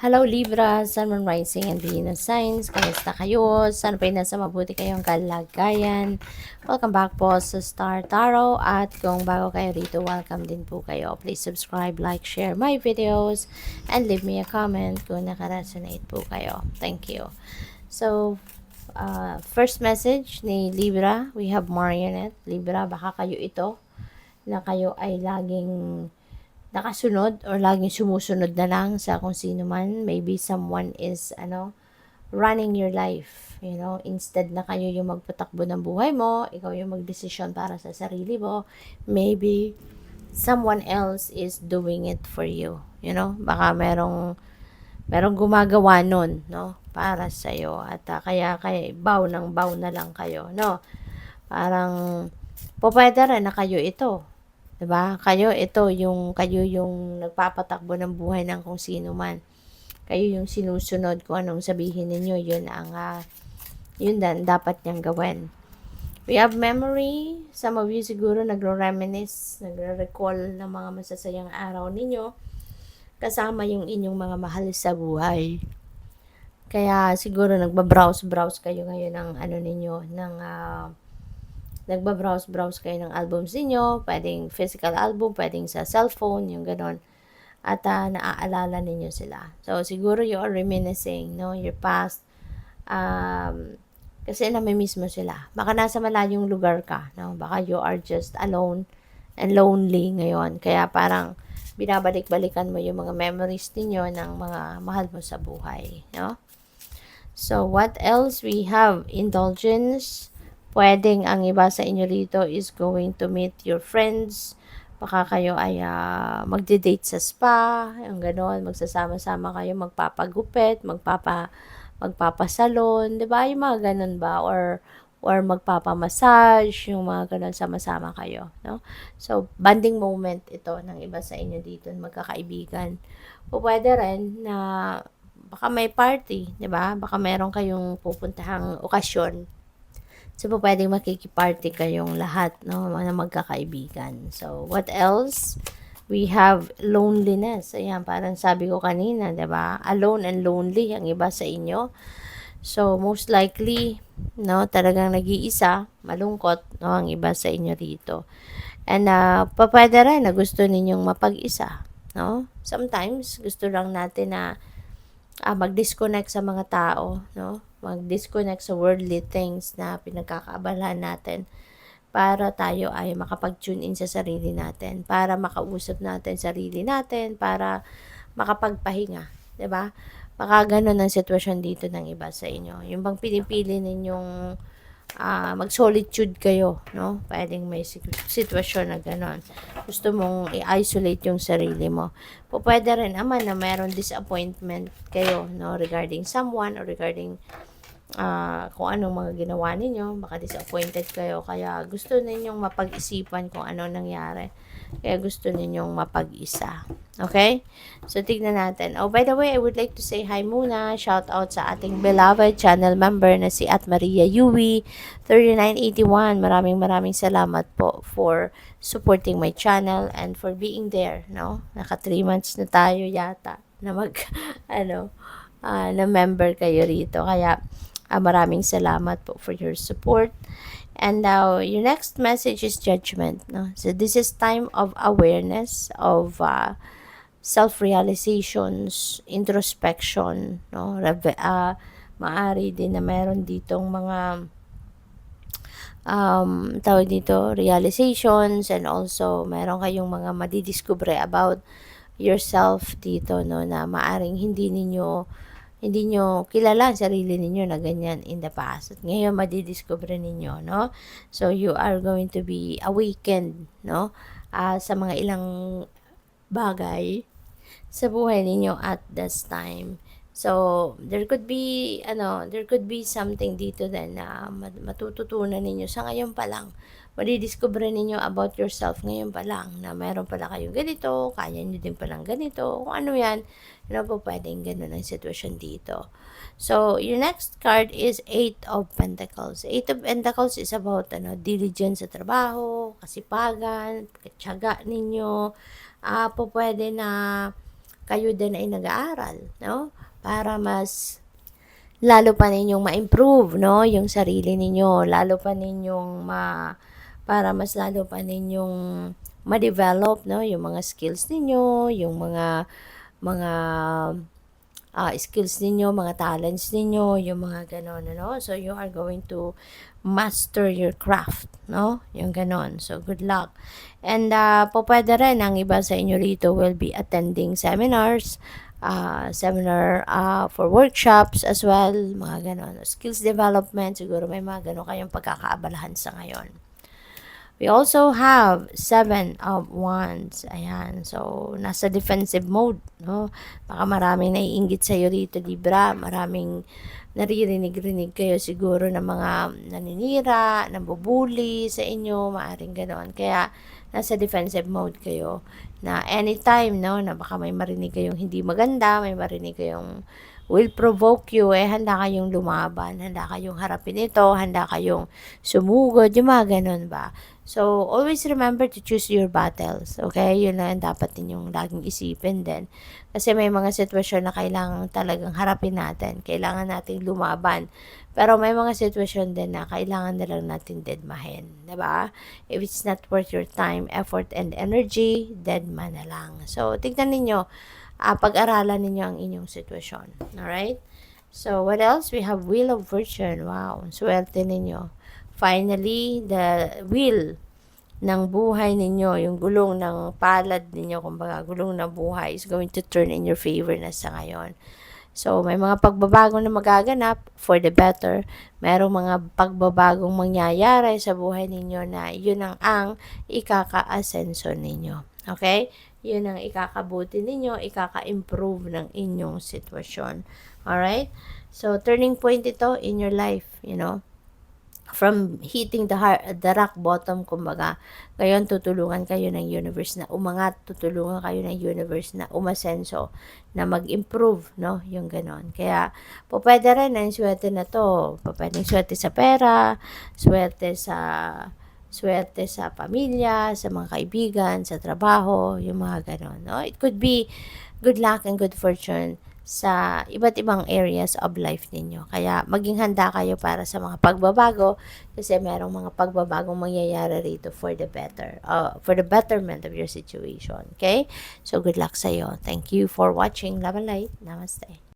Hello Libra, Sun, Moon, Rising, and Venus signs. Kamusta kayo? Sana pa nasa mabuti kayong kalagayan. Welcome back po sa Star Tarot. At kung bago kayo rito, welcome din po kayo. Please subscribe, like, share my videos, and leave me a comment kung nakaresonate po kayo. Thank you. So, first message ni Libra, we have Marionette. Libra, baka kayo ito na kayo ay laging nakasunod or laging sumusunod na lang sa kung sino man. Maybe someone is, running your life. Instead na kayo yung magpatakbo ng buhay mo, ikaw yung magdesisyon para sa sarili mo, maybe someone else is doing it for you. Baka merong gumagawa nun, no? Para sa'yo. At kaya bow ng bow na lang kayo, no? Parang, pwede rin na kayo ito. 'Di ba? Kayo yung nagpapatakbo ng buhay ng kung sino man. Kayo yung sinusunod kung anong sabihin ninyo, yun dan dapat niyang gawin. We have memory. Some of you siguro nagro-reminisce, nagre-recall ng mga masasayang araw ninyo kasama yung inyong mga mahal sa buhay. Kaya siguro nagba-browse kayo ngayon ng nagba-browse kayo ng albums ninyo, pwedeng physical album, pwedeng sa cellphone, yung ganon. At naaalala ninyo sila. So, siguro you are reminiscing, no, your past. Kasi namimiss mo sila. Baka nasa malayong lugar ka, no? Baka you are just alone and lonely ngayon. Kaya parang binabalik-balikan mo yung mga memories ninyo ng mga mahal mo sa buhay, no? So, what else? We have indulgence. Pwedeng ang iba sa inyo rito is going to meet your friends. Baka kayo ay magde-date sa spa, yung gano'n, magsasama-sama kayo, magpapagupit, magpapasalon, 'di ba? Yung mga gano'n ba, or magpapamassage, yung mga gano'n, sama-sama kayo, no? So, bonding moment ito ng iba sa inyo dito, magkakaibigan. O pwede rin na baka may party, 'di ba? Baka meron kayong pupuntahang okasyon. So, pwedeng makikiparty kayong lahat, no, mga magkakaibigan. So, what else? We have loneliness. Ayan, parang sabi ko kanina, 'di ba? Alone and lonely ang iba sa inyo. So, most likely, no, talagang nag-iisa, malungkot, no, ang iba sa inyo rito. And, pwede rin na gusto ninyong mapag-isa, no? Sometimes, gusto lang natin na mag-disconnect sa mga tao, no? Mag-disconnect sa worldly things na pinagkakaabalahan natin para tayo ay makapag-tune in sa sarili natin, para makausap natin sarili natin, para makapagpahinga, 'di ba? Baka ganun ang sitwasyon dito ng iba sa inyo. Yung bang pinipili ninyong mag-solitude kayo, no? Pwedeng may sitwasyon na gano'n. Gusto mong i-isolate yung sarili mo. Pwede rin naman na mayroong disappointment kayo, no? Regarding someone or regarding kung anong mga ginawa ninyo. Baka disappointed kayo. Kaya gusto ninyong mapag-isipan kung ano nangyari. Kaya gusto ninyong mapag-isa. Okay? So, tignan natin. Oh, by the way, I would like to say hi muna. Shout out sa ating beloved channel member na si At Maria Yui 3981. Maraming salamat po for supporting my channel and for being there, no? Naka 3 months na tayo yata na na member kayo rito. Kaya, maraming salamat po for your support. And now, your next message is judgment. No? So, this is time of awareness, of self-realizations, introspection. No? Maari din na meron ditong mga tawag dito, realizations, and also meron kayong mga madidiscover about yourself dito, no, na maaring hindi nyo kilala ang sarili ninyo na ganyan in the past. At ngayon, madidiscover ninyo, no? So, you are going to be awakened, no? Sa mga ilang bagay sa buhay ninyo at this time. So, there could be something dito din na matututunan ninyo sa ngayon pa lang. Madidiscover ninyo about yourself ngayon pa lang na meron pala kayong ganito, kaya nyo din palang ganito, kung ano yan, po pwedeng ganun ang sitwasyon dito. So, your next card is 8 of Pentacles. 8 of Pentacles is about diligence sa trabaho, kasipagan, tiyaga ninyo. Pwede na kayo din ay nag-aaral, no? Para mas lalo pa ninyong ma-improve, no, yung sarili ninyo, lalo pa ninyong para mas lalo pa ninyong ma-develop, no, yung mga skills ninyo, yung mga skills ninyo, mga talents ninyo, yung mga ganon, ano? So, you are going to master your craft, no? Yung ganon. So, good luck. And, pwede rin, ang iba sa inyo rito will be attending seminars, for workshops as well, mga ganon. Skills development, siguro may mga ganon kayong pagkakaabalahan sa ngayon. We also have 7 of Wands. Ayan. So, nasa defensive mode, no? Baka maraming naiinggit sa'yo rito, Libra. Maraming naririnig-rinig kayo siguro ng mga naninira, nambubuli sa inyo, maaring ganoon. Kaya, nasa defensive mode kayo na anytime, no, na baka may marinig kayong hindi maganda, may marinig kayong will provoke you, handa kayong lumaban, handa kayong harapin ito, handa kayong sumugod, yung mga ganun ba? So, always remember to choose your battles, okay? Yun lang dapat ninyong laging isipin din. Kasi may mga sitwasyon na kailangan talagang harapin natin, kailangan nating lumaban. Pero may mga sitwasyon din na kailangan na lang natin deadmahin, diba? If it's not worth your time, effort, and energy, deadman na lang. So, tignan ninyo, pag-aralan ninyo ang inyong sitwasyon. Alright? So, what else? We have Wheel of Fortune. Wow, swerte ninyo. Finally, the wheel ng buhay ninyo, yung gulong ng palad ninyo, kumbaga, gulong ng buhay is going to turn in your favor na sa ngayon. So, may mga pagbabago na magaganap for the better. Merong mga pagbabagong mangyayari sa buhay ninyo na yun ang ikaka-asenso ninyo. Okay? Yun ang ikakabuti ninyo, ikaka-improve ng inyong sitwasyon. Alright? So, turning point ito in your life, you know, from hitting the rock bottom, kumbaga, ngayon tutulungan kayo ng universe na umangat, tutulungan kayo ng universe na umasenso, na mag-improve, no? Yung ganon. Kaya, pwede rin ang swerte na to. Pwede swerte sa pera, swerte sa pamilya, sa mga kaibigan, sa trabaho, yung mga ganon, no? It could be good luck and good fortune sa iba't ibang areas of life ninyo. Kaya maging handa kayo para sa mga pagbabago kasi merong mga pagbabagong mangyayari rito for the betterment of your situation. Okay? So good luck sa iyo. Thank you for watching Love and Light. Namaste.